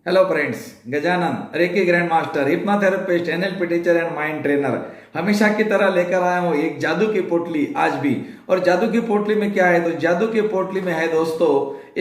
Hello friends, Gajanan reiki grand master, hypnotherapist, NLP teacher and mind trainer हमेशा की तरह लेकर आया हूँ एक जादू की पोटली आज भी। और जादू की पोटली में क्या है? तो जादू की पोटली में है दोस्तों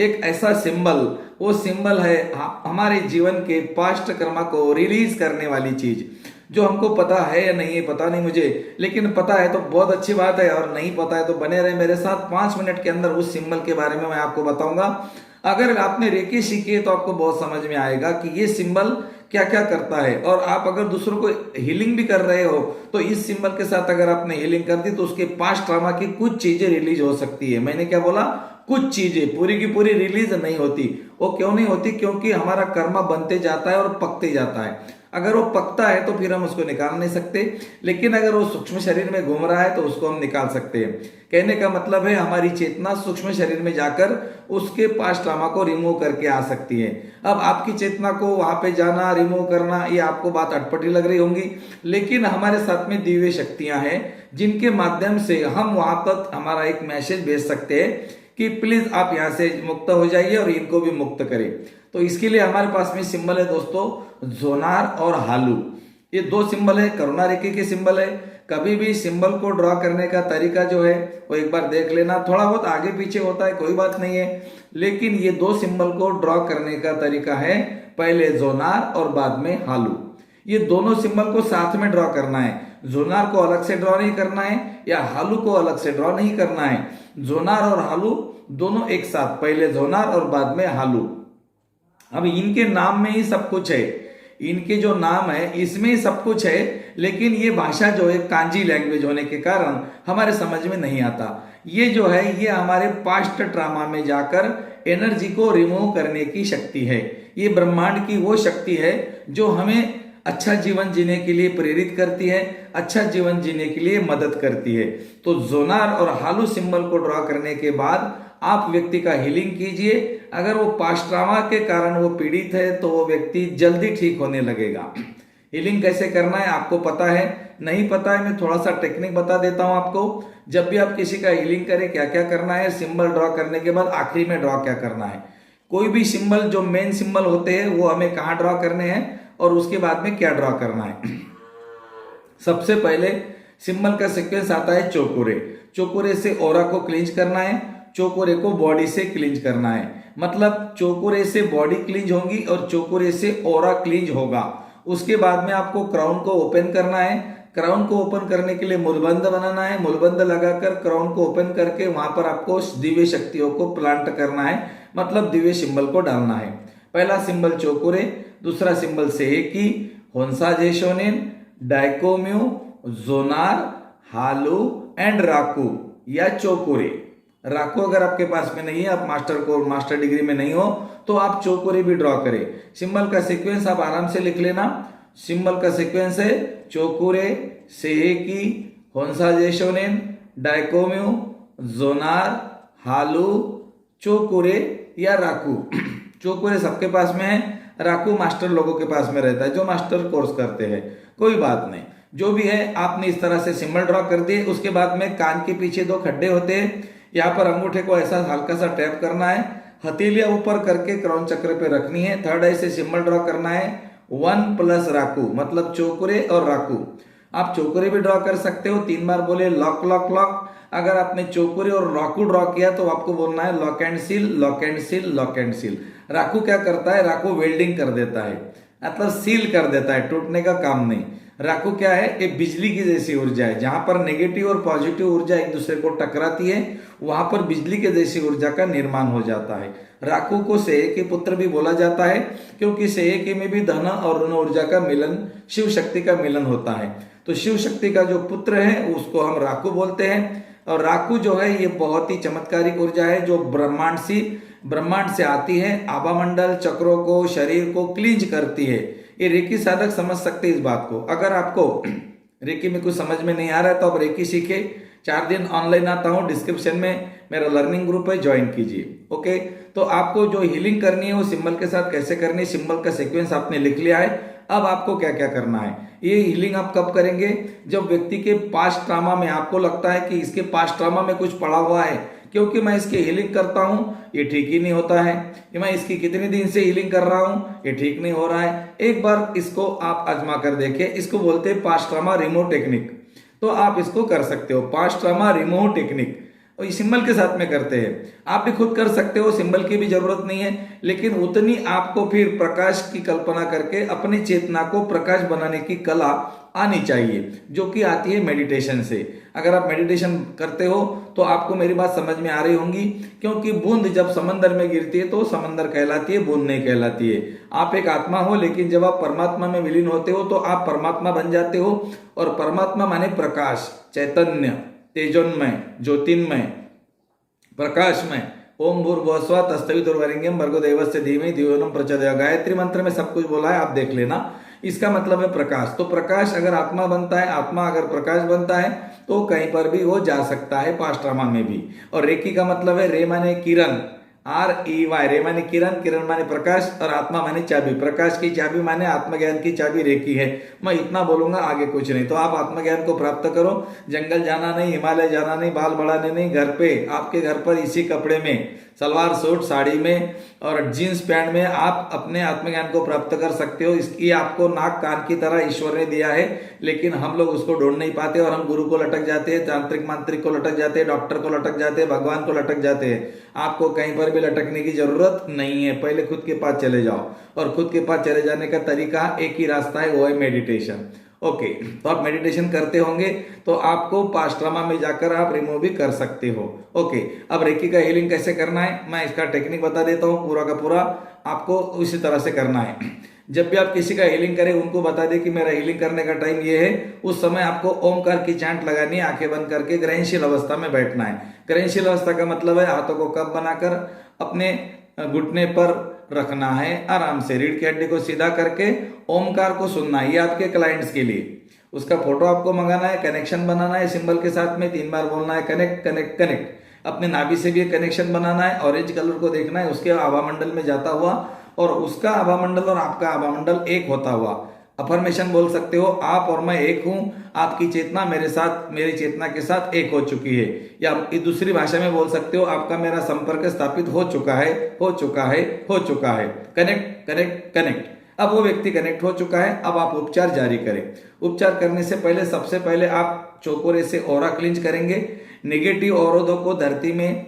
एक ऐसा सिंबल। वो सिंबल है हमारे जीवन के पास्ट कर्मा को रिलीज करने वाली चीज, जो हमको पता है या नहीं है पता नहीं मुझे, लेकिन पता है तो बहुत अच्छी बात है, और नहीं पता है तो बने रहे मेरे साथ। 5 मिनट के अंदर उस सिंबल के बारे में मैं आपको बताऊंगा। अगर आपने रेकी सीखी है तो आपको बहुत समझ में आएगा कि ये सिंबल क्या क्या करता है। और आप अगर दूसरों को हीलिंग भी कर रहे हो तो इस सिंबल के साथ अगर आपने हीलिंग कर दी तो उसके पास्ट ट्रॉमा की कुछ चीजें रिलीज हो सकती है। मैंने क्या बोला? कुछ चीजें, पूरी की पूरी रिलीज नहीं होती। वो क्यों नहीं होती? क्योंकि हमारा कर्मा बनते जाता है और पकते जाता है। अगर वो पकता है तो फिर हम उसको निकाल नहीं सकते, लेकिन अगर वो सूक्ष्म शरीर में घूम रहा है तो उसको हम निकाल सकते हैं। कहने का मतलब है हमारी चेतना सूक्ष्म शरीर में जाकर उसके पास्ट ट्रॉमा को रिमूव करके आ सकती है। अब आपकी चेतना को वहां पे जाना, रिमूव करना, ये आपको बात अटपटी लग रही होंगी, लेकिन हमारे साथ में दिव्य शक्तियां हैं जिनके माध्यम से हम वहां तक हमारा एक मैसेज भेज सकते हैं कि प्लीज आप यहाँ से मुक्त हो जाइए और इनको भी मुक्त करें। तो इसके लिए हमारे पास में सिंबल है दोस्तों, जोनार और हालू। ये दो सिंबल है, करुणा रेखी के सिंबल है। कभी भी सिंबल को ड्रॉ करने का तरीका जो है वो एक बार देख लेना। थोड़ा बहुत आगे पीछे होता है, कोई बात नहीं है, लेकिन ये दो सिंबल को ड्रॉ करने का तरीका है, पहले जोनार और बाद में हालू। ये दोनों सिंबल को साथ में ड्रॉ करना है। जोनार को अलग से ड्रॉ नहीं करना है या हालू को अलग से ड्रॉ नहीं करना है। जोनार और हालू दोनों एक साथ, पहले जोनार और बाद में हालू। अब इनके नाम में ही सब कुछ है, इनके जो नाम है इसमें ही सब कुछ है, लेकिन ये भाषा जो है कांजी लैंग्वेज होने के कारण हमारे समझ में नहीं आता। ये जो है ये हमारे पास्ट ट्रामा में जाकर एनर्जी को रिमूव करने की शक्ति है। ये ब्रह्मांड की वो शक्ति है जो हमें अच्छा जीवन जीने के लिए प्रेरित करती है, अच्छा जीवन जीने के लिए मदद करती है। तो जोनार और हालू सिंबल को ड्रॉ करने के बाद आप व्यक्ति का हीलिंग कीजिए। अगर वो पास्ट ट्रॉमा के कारण वो पीड़ित है तो वो व्यक्ति जल्दी ठीक होने लगेगा। हीलिंग कैसे करना है आपको पता है? नहीं पता है? मैं थोड़ा सा टेक्निक बता देता हूं आपको। जब भी आप किसी का हीलिंग करें क्या क्या करना है, सिंबल ड्रॉ करने के बाद आखिरी में ड्रॉ क्या करना है। कोई भी सिंबल जो मेन सिंबल होते हैं वो हमें कहाँ ड्रॉ करने हैं और उसके बाद में क्या ड्रॉ करना है। सबसे पहले सिंबल का सीक्वेंस आता है चौकोरे। चौकोरे से ओरा को क्लींज करना है, चौकोरे को बॉडी से क्लींज करना है। मतलब चौकोरे से बॉडी क्लींज होगी और चौकोरे से ओरा क्लींज होगा। उसके बाद में आपको क्राउन को ओपन करना है। क्राउन को ओपन करने के लिए मूलबंध बनाना है। मूलबंध लगाकर क्राउन को ओपन करके वहां पर आपको दिव्य शक्तियों को प्लांट करना है, मतलब दिव्य सिंबल को डालना है। पहला सिंबल चौकोरे, दूसरा सिंबल सेहेकी, होन्सा जेशोनिन, डाइकोम्यू, जोनार, हालू एंड राकू या चौकोरे। राखो अगर आपके पास में नहीं है, आप मास्टर डिग्री में नहीं हो, तो आप चौकोरे भी ड्रॉ करें। सिंबल का सीक्वेंस आप आराम से लिख लेना। सिंबल का सीक्वेंस है चौकोरे, सेहेकी, होन्सा जेशोनिन, डाइकोम्यू, जोनार, हालू, चौकोरे या राकू। चौकोरे सबके पास में है, राकू मास्टर लोगों के पास में रहता है जो मास्टर कोर्स करते हैं। कोई बात नहीं, जो भी है आपने इस तरह से सिंबल ड्रॉ कर दिए। उसके बाद में कान के पीछे 2 खड्डे होते हैं, यहाँ पर अंगूठे को ऐसा हल्का सा टैप करना है, हथेलियां ऊपर करके क्राउन चक्र पे रखनी है। थर्ड आई से सिंबल ड्रॉ करना है 1 प्लस राकू, मतलब चौकोरे और राकू। आप चौकोरे भी ड्रॉ कर सकते हो। 3 बार बोले लॉक लॉक लॉक। अगर आपने चौकोरे और राकू ड्रॉ किया तो आपको बोलना है lock and seal, lock and seal, lock and seal. Raku क्या करता है? राकू वेल्डिंग कर देता है, मतलब सील कर देता है, टूटने का काम नहीं। राकू क्या है? एक बिजली की जैसी ऊर्जा है, जहां पर नेगेटिव और पॉजिटिव ऊर्जा एक दूसरे को टकराती है वहां पर बिजली के जैसी ऊर्जा का निर्माण हो जाता है। राकू को सेहेकी पुत्र भी बोला जाता है, क्योंकि सेहेकी में भी धन और ऋण ऊर्जा का मिलन, शिव शक्ति का मिलन होता है। तो शिव शक्ति का जो पुत्र है उसको हम राकू बोलते हैं। और राकू जो है ये बहुत ही चमत्कारिक ऊर्जा है जो ब्रह्मांड से आती है, आभा मंडल चक्रों को, शरीर को क्लींज करती है। ये रेकी साधक समझ सकते हैं इस बात को। अगर आपको रेकी में कुछ समझ में नहीं आ रहा है तो आप रेकी सीखे। 4 दिन ऑनलाइन आता हूँ, डिस्क्रिप्शन में मेरा लर्निंग ग्रुप है, ज्वाइन कीजिए। ओके, तो आपको जो हीलिंग करनी है वो सिंबल के साथ कैसे करनी है, सिंबल का सीक्वेंस आपने लिख लिया है। अब आपको क्या क्या करना है? ये हीलिंग आप कब करेंगे? जब व्यक्ति के पास्ट ट्रामा में आपको लगता है कि इसके पास्ट ट्रामा में कुछ पड़ा हुआ है, क्योंकि मैं इसकी हीलिंग करता हूँ, ये ठीक ही नहीं होता है। मैं इसकी कितने दिन से हीलिंग कर रहा हूँ, ये ठीक नहीं हो रहा है। एक बार इसको आप आजमा कर देखिए। इसको बोलते हैं पास्ट ट्रॉमा रिमूव टेक्निक। तो आप इसको कर सकते हो, पास्ट ट्रॉमा रिमूव टेक्निक, और सिंबल के साथ में करते हैं। आप भी खुद कर सकते हो, सिंबल की भी जरूरत नहीं है, लेकिन उतनी आपको फिर प्रकाश की कल्पना करके अपनी चेतना को प्रकाश बनाने की कला आनी चाहिए, जो कि आती है मेडिटेशन से। अगर आप मेडिटेशन करते हो तो आपको मेरी बात समझ में आ रही होंगी, क्योंकि बूंद जब समंदर में गिरती है तो समंदर कहलाती है, बूंद नहीं कहलाती है। आप एक आत्मा हो, लेकिन जब आप परमात्मा में विलीन होते हो तो आप परमात्मा बन जाते हो। और परमात्मा माने प्रकाश, चैतन्य, तेजोन्मय, ज्योतिर्मय, प्रकाशमय। ओम भूर्भुवस्सुवः तत्सवितुर्वरेण्यं भर्गो देवस्य धीमहि धियो यो नः प्रचोदयात्। गायत्री मंत्र में सब कुछ बोला है, आप देख लेना। इसका मतलब है प्रकाश। तो प्रकाश अगर आत्मा बनता है, आत्मा अगर प्रकाश बनता है, तो कहीं पर भी वो जा सकता है, पास्ट ट्रॉमा में भी। और रेकी का मतलब है, रे माने किरण, REY, रे माने किरण, किरण माने प्रकाश, और आत्मा माने चाबी। प्रकाश की चाबी माने आत्मज्ञान की चाबी रेकी है। मैं इतना बोलूंगा, आगे कुछ नहीं। तो आप आत्मज्ञान को प्राप्त करो। जंगल जाना नहीं, हिमालय जाना नहीं, बाल बढ़ाने नहीं, घर पे, आपके घर पर इसी कपड़े में, सलवार सूट साड़ी में और जीन्स पैंट में आप अपने आत्मज्ञान को प्राप्त कर सकते हो। इसकी आपको नाक कान की तरह ईश्वर ने दिया है, लेकिन हम लोग उसको ढूंढ नहीं पाते, और हम गुरु को लटक जाते हैं, तांत्रिक मांत्रिक को लटक जाते हैं, डॉक्टर को लटक जाते हैं, भगवान को लटक जाते हैं। आपको कहीं पर भी लटकने की जरूरत नहीं है। पहले खुद के पास चले जाओ, और खुद के पास चले जाने का तरीका एक ही रास्ता है, वो है मेडिटेशन। ओके, तो आप मेडिटेशन करते होंगे तो आपको पास्ट ट्रॉमा में जाकर आप रिमूव भी कर सकते हो। ओके, अब रेकी का हीलिंग कैसे करना है, मैं इसका टेक्निक बता देता हूँ। पूरा का पूरा आपको उसी तरह से करना है। जब भी आप किसी का हीलिंग करें, उनको बता दें कि मेरा हीलिंग करने का टाइम ये है। उस समय आपको ओमकार की चांट लगानी है, आंखें बंद करके ग्रहणशील अवस्था में बैठना है। ग्रहणशील अवस्था का मतलब है हाथों को कप बनाकर अपने घुटने पर रखना है, आराम से रीढ़ की हड्डी को सीधा करके ओमकार को सुनना है। ये आपके क्लाइंट्स के लिए। उसका फोटो आपको मंगाना है, कनेक्शन बनाना है सिंबल के साथ में, 3 बार बोलना है, कनेक्ट कनेक्ट कनेक्ट। अपने नाभि से भी कनेक्शन बनाना है, ऑरेंज कलर को देखना है उसके आभा मंडल में जाता हुआ, और उसका आभा मंडल और आपका आभा मंडल एक होता हुआ। अफर्मेशन बोल सकते हो, आप और मैं एक हूं, आपकी चेतना मेरे साथ, मेरी चेतना के साथ एक हो चुकी है। या दूसरी भाषा में बोल सकते हो, आपका मेरा संपर्क स्थापित हो चुका है, हो चुका है, हो चुका है। Connect connect connect. अब वो व्यक्ति कनेक्ट हो चुका है। अब आप उपचार जारी करें। उपचार करने से पहले सबसे पहले आप चौकोरे से ऑरा क्लींच करेंगे। नेगेटिव अवरोधों को धरती में,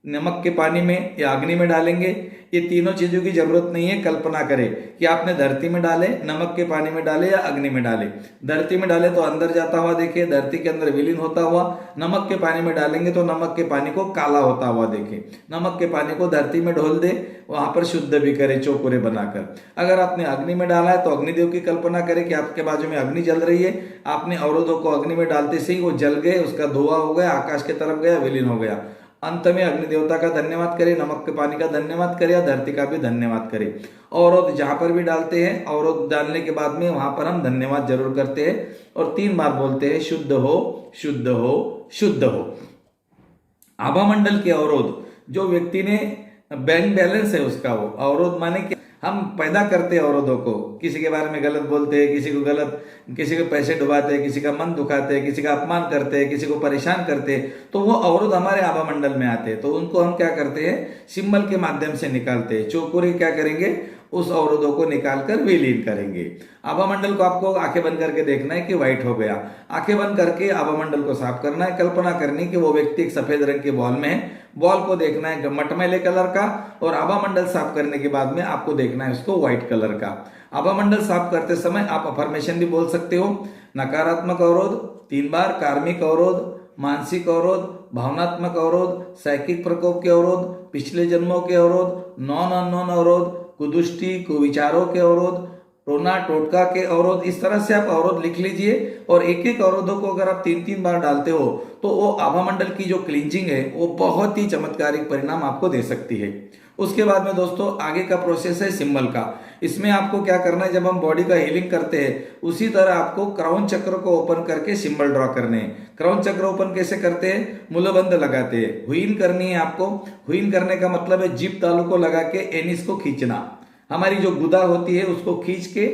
नमक के पानी में या अग्नि में डालेंगे। ये तीनों चीजों की जरूरत नहीं है। कल्पना करें कि आपने धरती में डाले, नमक के पानी में डाले या अग्नि में डाले। धरती में डाले तो अंदर जाता हुआ देखिए, धरती के अंदर विलीन होता हुआ। नमक के पानी में डालेंगे तो नमक के पानी को काला होता हुआ देखिए। नमक के पानी को धरती में ढोल दे, वहां पर शुद्ध भी करे चौकोरे बनाकर। अगर आपने अग्नि में डाला है तो अग्निदेव की कल्पना करें कि आपके बाजू में अग्नि जल रही है। आपने अवरोधों को अग्नि में डालते से ही वो जल गए, उसका धुआं हो गया, आकाश की तरफ गया, विलीन हो गया। अंत में अग्नि देवता का धन्यवाद करें, नमक के पानी का धन्यवाद करें, या धरती का भी धन्यवाद करें। अवरोध जहां पर भी डालते हैं, अवरोध डालने के बाद में वहां पर हम धन्यवाद जरूर करते हैं, और 3 बार बोलते हैं, शुद्ध हो, शुद्ध हो, शुद्ध हो। आभा मंडल के अवरोध, जो व्यक्ति ने बैंक बैलेंस है उसका, वो अवरोध माने कि हम पैदा करते हैं अवरोधों को। किसी के बारे में गलत बोलते हैं, किसी को पैसे डुबाते हैं, किसी का मन दुखाते हैं, किसी का अपमान करते हैं, किसी को परेशान करते हैं, तो वो अवरोध हमारे आभा मंडल में आते हैं। तो उनको हम क्या करते हैं, सिंबल के माध्यम से निकालते हैं। चौकोरे क्या करेंगे, उस अवरोधों को निकालकर विलीन करेंगे। आभा मंडल को आपको आंखें बंद करके देखना है कि व्हाइट हो गया। आंखें बंद करके आभा मंडल को साफ करना है। कल्पना करनी कि वो व्यक्ति एक सफेद रंग के बॉल में है। बॉल को देखना है मटमैले कलर का, और आभा मंडल साफ करने के बाद में आपको देखना है उसको व्हाइट कलर का। आभा मंडल साफ करते समय आप अफर्मेशन भी बोल सकते हो। नकारात्मक अवरोध 3 बार, कार्मिक अवरोध, मानसिक अवरोध, भावनात्मक अवरोध, साइकिक प्रकोप के अवरोध, पिछले जन्मों के अवरोध, नॉन अननोन अवरोध, कुदृष्टि, कुविचारों के अवरोध, टोना टोटका के अवरोध। इस तरह से आप अवरोध लिख लीजिए, और एक एक अवरोधों को अगर आप 3-3 बार डालते हो तो वो आभा मंडल की जो क्लींजिंग है वो बहुत ही चमत्कारिक परिणाम आपको दे सकती है। उसके बाद में दोस्तों आगे का प्रोसेस है सिंबल का। इसमें आपको क्या करना है, जब हम बॉडी का हीलिंग करते हैं उसी तरह आपको क्राउन चक्र को ओपन करके सिंबल ड्रॉ करने हैं। क्राउन चक्र ओपन कैसे करते हैं, मूलबंध लगाते हैं। हुईन करनी है आपको। हुईन करने का मतलब है जीभ तालू को लगा के एनिस को खींचना। हमारी जो गुदा होती है उसको खींच के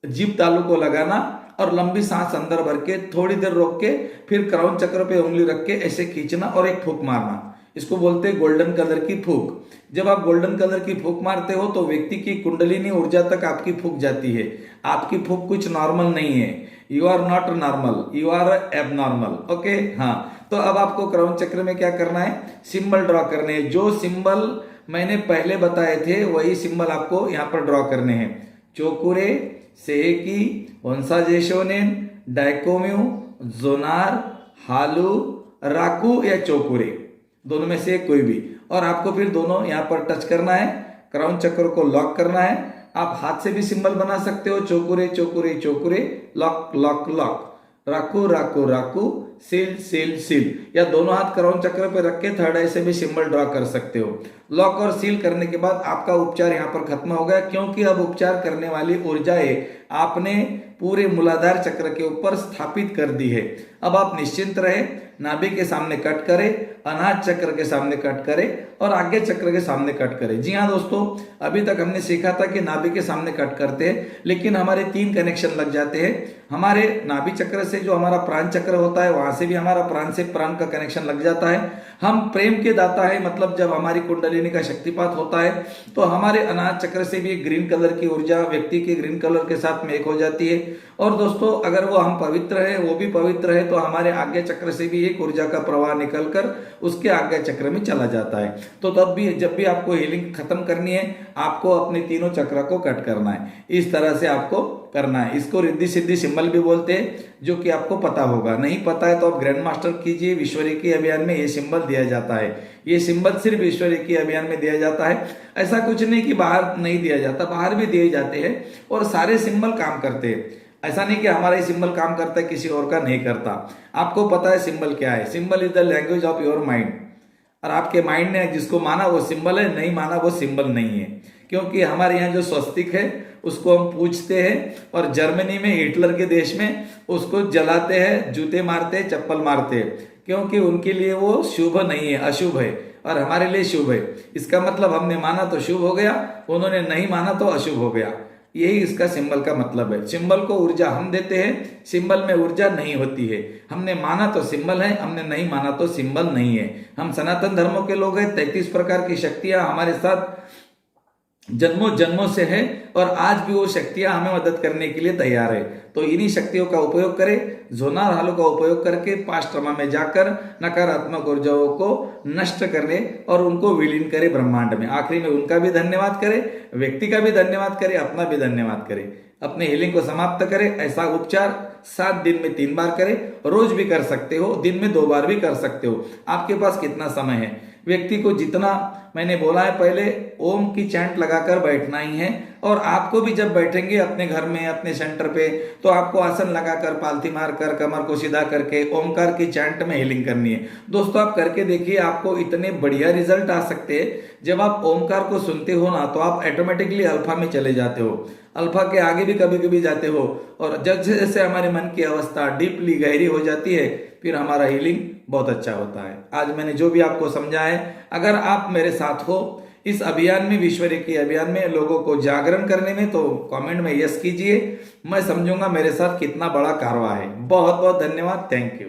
जीभ तालू को लगाना, और लंबी सांस अंदर भर के थोड़ी देर रोक के फिर क्राउन चक्र पे उंगली रख के ऐसे खींचना और एक फूंक मारना। इसको बोलते हैं गोल्डन कलर की फूंक। जब आप गोल्डन कलर की फूंक मारते हो तो व्यक्ति की कुंडलिनी ऊर्जा तक आपकी फूंक जाती है। आपकी फूंक कुछ नॉर्मल नहीं है, you are not normal, you are abnormal. Okay, हाँ। तो अब आपको क्राउन चक्र में क्या करना है, सिंबल ड्रॉ करने हैं। जो सिंबल मैंने पहले बताए थे वही सिंबल आपको यहाँ पर ड्रॉ करने हैं। चोकुरे, सेकी, वंसाजेशोनेन, डाइकोम्यू, जोनार, हालू, राकू या चोकुरे, दोनों में से कोई भी। और आपको फिर दोनों यहाँ पर टच करना है, क्राउन चक्र को लॉक करना है। आप हाथ से भी सिंबल बना सकते हो, Chokurei Chokurei Chokurei, lock lock lock, Raku Raku Raku, seal seal seal, या दोनों हाथ क्राउन चक्र पे रख के थर्ड आई से भी सिंबल ड्रॉ कर सकते हो। लॉक और सील करने के बाद आपका उपचार यहाँ पर खत्म हो गया, क्योंकि अब उपचार करने वाली ऊर्जाएं आपने पूरे मूलाधार चक्र के ऊपर स्थापित कर दी है। अब आप निश्चिंत रहे, नाभि के सामने कट करें, अनाहत चक्र के सामने कट करें और आज्ञा चक्र के सामने कट करें। जी हाँ दोस्तों, अभी तक हमने सीखा था कि नाभि के सामने कट करते हैं, लेकिन हमारे 3 कनेक्शन लग जाते हैं। हमारे नाभि चक्र से जो हमारा प्राण चक्र होता है वहां से भी हमारा प्राण से प्राण का कनेक्शन लग जाता है। हम प्रेम के दाता है, मतलब जब हमारी कुंडलिनी का शक्तिपात होता है तो हमारे अनाहत चक्र से भी ग्रीन कलर की ऊर्जा व्यक्ति के ग्रीन कलर के साथ में एक हो जाती है। और दोस्तों अगर वो हम पवित्र है, वो भी पवित्र है, तो हमारे आज्ञा चक्र से भी एक ऊर्जा का प्रवाह निकलकर उसके आज्ञा चक्र में चला जाता है। तो तब भी जब भी आपको हीलिंग खत्म करनी है, आपको अपने तीनों चक्र को कट करना है। इस तरह से आपको करना है। इसको रिद्धि सिद्धि सिंबल भी बोलते हैं, जो कि आपको पता होगा। नहीं पता है तो आप ग्रैंड मास्टर कीजिए, विश्वरेखी अभियान में ये सिंबल दिया जाता है। ये सिंबल सिर्फ विश्वरेखी अभियान में दिया जाता है, ऐसा कुछ नहीं कि बाहर नहीं दिया जाता, बाहर भी दिए जाते हैं और सारे सिंबल काम करते हैं। ऐसा नहीं कि हमारा ही सिंबल काम करता है, किसी और का नहीं करता। आपको पता है सिंबल क्या है। Symbol is the language of your mind, और आपके माइंड ने जिसको माना वो सिंबल है, नहीं माना वो सिंबल नहीं है। क्योंकि हमारे यहाँ जो स्वस्तिक है उसको हम पूजते हैं, और जर्मनी में हिटलर के देश में उसको जलाते हैं, जूते मारते हैं, चप्पल मारते हैं, क्योंकि उनके लिए वो शुभ नहीं है, अशुभ है, और हमारे लिए शुभ है। इसका मतलब हमने माना तो शुभ हो गया, उन्होंने नहीं माना तो अशुभ हो गया। यही इसका सिंबल का मतलब है। सिंबल को ऊर्जा हम देते हैं, सिंबल में ऊर्जा नहीं होती है। हमने माना तो सिंबल है, हमने नहीं माना तो सिंबल नहीं है। हम सनातन धर्मों के लोग हैं। 33 प्रकार की शक्तियां हमारे साथ जन्मों जन्मों से है, और आज भी वो शक्तियां हमें मदद करने के लिए तैयार है। तो इन्हीं शक्तियों का उपयोग करें, जोनार हालों का उपयोग करके पास्ट ट्रमा में जाकर नकारात्मक ऊर्जाओं को नष्ट करने और उनको विलीन करें ब्रह्मांड में। आखिरी में उनका भी धन्यवाद करें, व्यक्ति का भी धन्यवाद करें, अपना भी धन्यवाद करें। अपने हीलिंग को समाप्त करें। ऐसा उपचार 7 दिन में 3 बार करें, रोज भी कर सकते हो, दिन में 2 बार भी कर सकते हो। आपके पास कितना समय है, व्यक्ति को जितना मैंने बोला है पहले, ओम की चैंट लगाकर बैठना ही है। और आपको भी जब बैठेंगे अपने घर में, अपने सेंटर पे, तो आपको आसन लगाकर, पालथी मारकर, कमर को सीधा करके ओमकार की चैंट में हीलिंग करनी है। दोस्तों आप करके देखिए, आपको इतने बढ़िया रिजल्ट आ सकते हैं। जब आप ओमकार को सुनते हो ना, तो आप ऑटोमेटिकली अल्फा में चले जाते हो, अल्फा के आगे भी कभी कभी जाते हो, और जैसे जैसे हमारे मन की अवस्था डीपली गहरी हो जाती है, फिर हमारा हीलिंग बहुत अच्छा होता है। आज मैंने जो भी आपको समझा है, अगर आप मेरे साथ हो इस अभियान में, विश्वरेखी अभियान में, लोगों को जागरण करने में, तो कमेंट में यस कीजिए। मैं समझूंगा मेरे साथ कितना बड़ा कारवा है। बहुत बहुत धन्यवाद, थैंक यू।